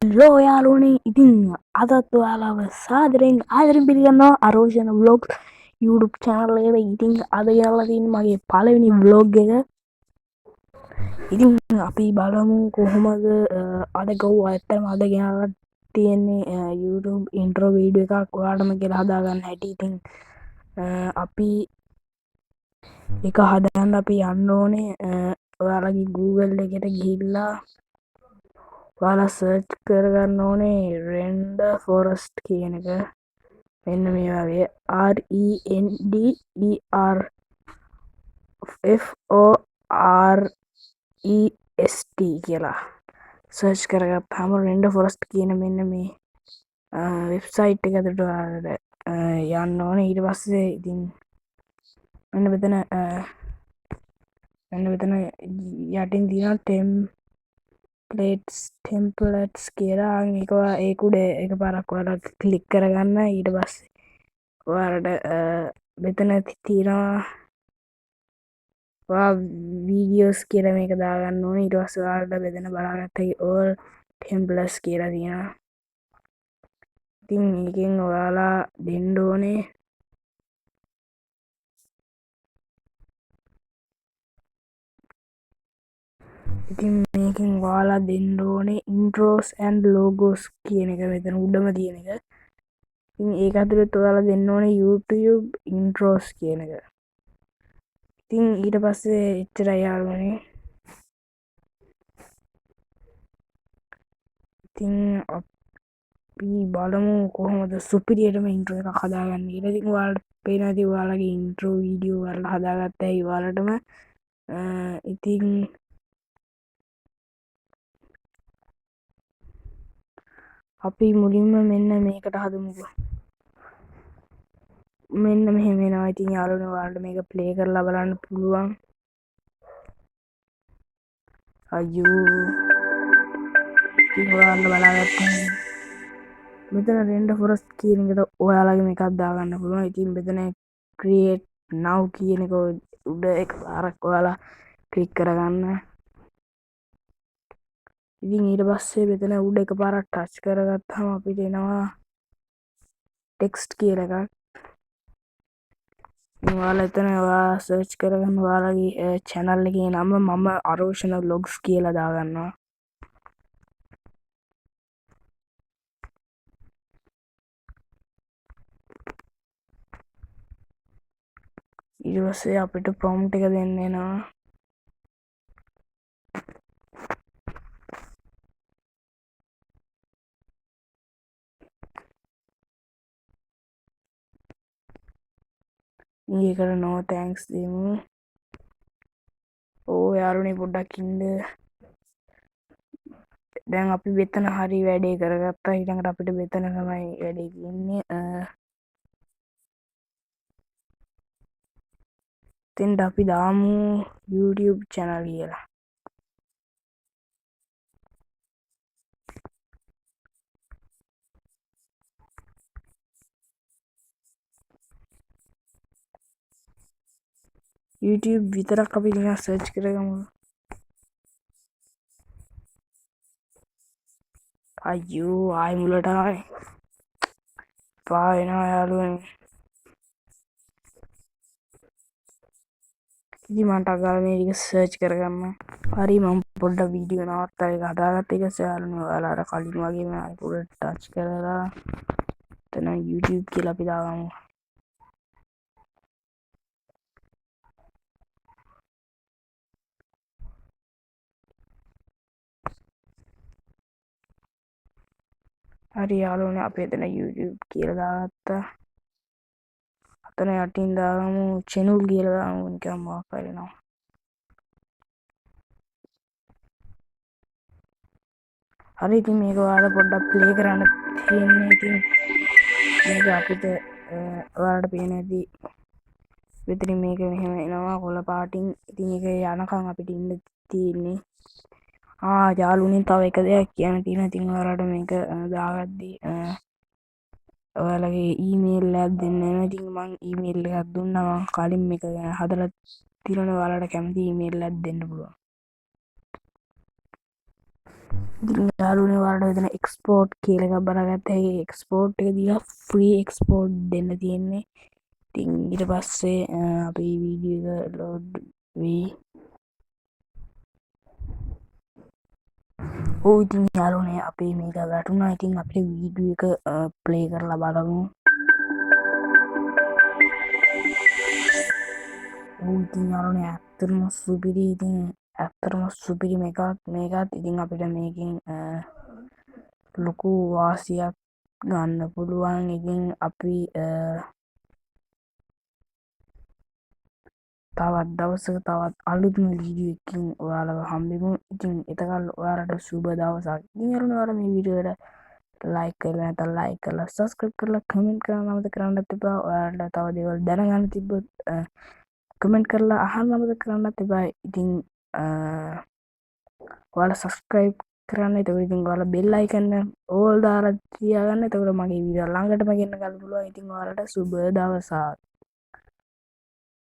Hello යාළුවනේ ඉතින් අදත් ඔයාලව ආදරෙන් පිළිගන්නවා අරෝෂණ ව්ලොග් YouTube channel එකට. ඉතින් අද යාළුවා තියෙන්නේ මගේ පළවෙනි vlog එක. ඉතින් අපි බලමු කොහොමද අද ගොව් ඇත්තටම අද ගෙනාලා තියෙන්නේ YouTube intro video එකක් ඔයාලටම කියලා හදාගන්න හැටි. ඉතින් අපි එක හදන්න අපි යන්න ඕනේ ඔයාලගේ Google එකට ගිහිල්ලා ඔයාලා සර්ච් කරගන්න ඕනේ රෙන්ඩර් ෆොරස්ට් කියන එක. මෙන්න මේ වගේ RENDERFOREST කියලා සර්ච් කරගත්තාම රෙන්ඩර් ෆොරස්ට් කියන මෙන්න මේ වෙබ්සයිට් එක ඇතුළට ඔයාලට යන්න ඕනේ. ඊට පස්සේ ඉතින් මෙන්න මෙතන යටින් තියෙනවා ටෙම්පලට්ස් කියලා. ඒක උඩ එකපාරක් ඔයාලා ක්ලික් කරගන්න. ඊට පස්සේ ඔයාලට මෙතන තියෙනවා ඔයා වීඩියෝස් කියලා මේක දාගන්න ඕනේ. ඊට පස්සේ ඔයාලට මෙතන බලාගත්ත හැකි all templates කියලා තියෙනවා. ඉතින් මේකෙන් ඔයාලා දෙන්න ඕනේ intros and logos කියන එක මෙතන උඩම තියෙන එක. ඉතින් ඒක ඇතුළත් ඔයාලා දෙන්න ඕනේ YouTube intros කියන එක. ඉතින් ඊට පස්සේ එච්චරයි යාළුවනේ. ඉතින් අපි බලමු කොහොමද සුපිරියටම intro එකක් හදාගන්න කියලා. ඉතින් ඔයාලට පේනවා ඇති ඔයාලගේ intro video ඔයාලා හදාගත්ත හැකි ඔයාලටම. ඉතින් අපි මුලින්ම මෙන්න මේකට හදමුකෝ. මෙන්න මෙහෙම වෙනවා. ඉතින් යාළුවනේ ඔයාලට මේක ප්ලේ කරලා බලන්න පුළුවන්. අයියෝ ඉතින් ඔයාලට බලාගත්තා මෙතන රෙන්ඩර් ෆොරස්ට් කියන එකට ඔයාලගේ මේකක් දාගන්න පුළුවන්. ඉතින් මෙතන create now කියන එක උඩ එකපාරක් ඔයාලා ක්ලික් කරගන්න. ඉතින් ඊට පස්සේ මෙතන උඩ එකපාරක් ටච් කරගත්තාම අපිට එනවා ටෙක්ස්ට් කියලා එකක්. ඔයාලා එතන ඔයා සර්ච් කරගන්න ඔයාලගේ channel එකේ නම. මම අරෝෂණ vlogs කියලා දාගන්නවා. ඊට පස්සේ අපිට prompt එක දෙන්න එනවා. ඒකට no thanks දෙමු. යාළුවනේ පොඩ්ඩක් ඉන්න. දැන් අපි මෙතන හරි වැඩේ කරගත්තා. ඊළඟට අපිට මෙතන තමයි වැඩේ තියෙන්නේ. එතෙන්ට අපි දාමු YouTube channel කියලා. YouTube විතරක් අපි නිකන් සර්ච් කරගමු. අයියෝ ආයි මුලට ආයි පා වෙනවා යාළුවනේ. ඉතින් මට අගාල මේ ටික සර්ච් කරගන්න. හරි මම පොඩ්ඩක් වීඩියෝ නවත්තා ඒක හදාගත්ත එක. යාළුවනේ ඔයාලා අර කලින් වගේම ආයි පොඩ්ඩක් ටච් කරලා එතන YouTube කියලා අපි දාගමු. හරි යාළුවනේ අපි එතන YouTube කියලා දාගත්තා. අතන යටින් දාගමු channel කියලා දාමු. නිකන් මොකක් කරනවා. හරි ඉතින් මේක ඔයාලා පොඩ්ඩක් ප්ලේ කරන්න තියෙන්නේ. ඉතින් මේක අපිට ඔයාලට පේන ඇති විතර මේක මෙහෙම එනවා කොළ පාටින්. ඉතින් ඒක යනකම් අපිට ඉන්න තියෙන්නේ. යාළුවනේ තව එක දෙයක් කියන්න තියෙනවා. ඉතින් ඔයාලට මේක දාගද්දී ඔයාලගේ ඊමේල් එකක් දෙන්න වෙනවා. ඉතින් මම ඊමේල් එකක් දුන්නා. මම කලින් මේක ගැන හදලා තියෙනවා. ඔයාලට කැමති ඊමේල් එකක් දෙන්න පුළුවන්. ඉතින් යාළුවනේ ඔයාලට මෙතන එක්ස්පෝර්ට් කියලා එකක් බලාගත්තා. ඒ එක්ස්පෝර්ට් එක දීලා ෆ්‍රී එක්ස්පෝර්ට් දෙන්න තියෙන්නේ. ඉතින් ඊට පස්සේ අපේ වීඩියෝ එක ලෝඩ් වෙයි. ඔව් ඉතින් යාළුවනේ අපේ මේක වැටුණා. ඉතින් අපේ වීඩියෝ එක ප්ලේ කරලා බලමු. ඔව් ඉතින් යාළුවනේ ඇත්තටම සුපිරි. ඉතින් ඇත්තටම සුපිරි මේකත් ඉතින් අපිට මේකෙන් ලොකු වාසියක් ගන්න පුළුවන්. ඉතින් අපි තවත් දවසක තවත් අලුත්ම වීඩියෝ එකකින් ඔයාලව හම්බෙමු. ඉතින් එතකල් ඔයාලට සුබ දවසක්. ඉතින් යාළුවනේ ඔයාලා මේ වීඩියෝ එකට ලයික් කරලා නැත්නම් ලයික් කරලා සබ්ස්ක්‍රයිබ් කරලා කමෙන්ට් කරන්න අමතක කරන්නත් එපා. ඔයාලට තව දේවල් දැනගන්න තිබ්බොත් කමෙන්ට් කරලා අහන්න අමතක කරන්නත් එපා. ඉතින් ඔයාලා සබස්ක්‍රයිබ් කරන්න. එතකොට ඉතින් ඔයාලා බෙල් අයිකන් ඕල් දාලා තියාගන්න. එතකොට මගේ වීඩියෝ ළඟටම ගෙන්න ගන්න පුළුවන්. ඉතින් ඔයාලට සුබ දවසක්.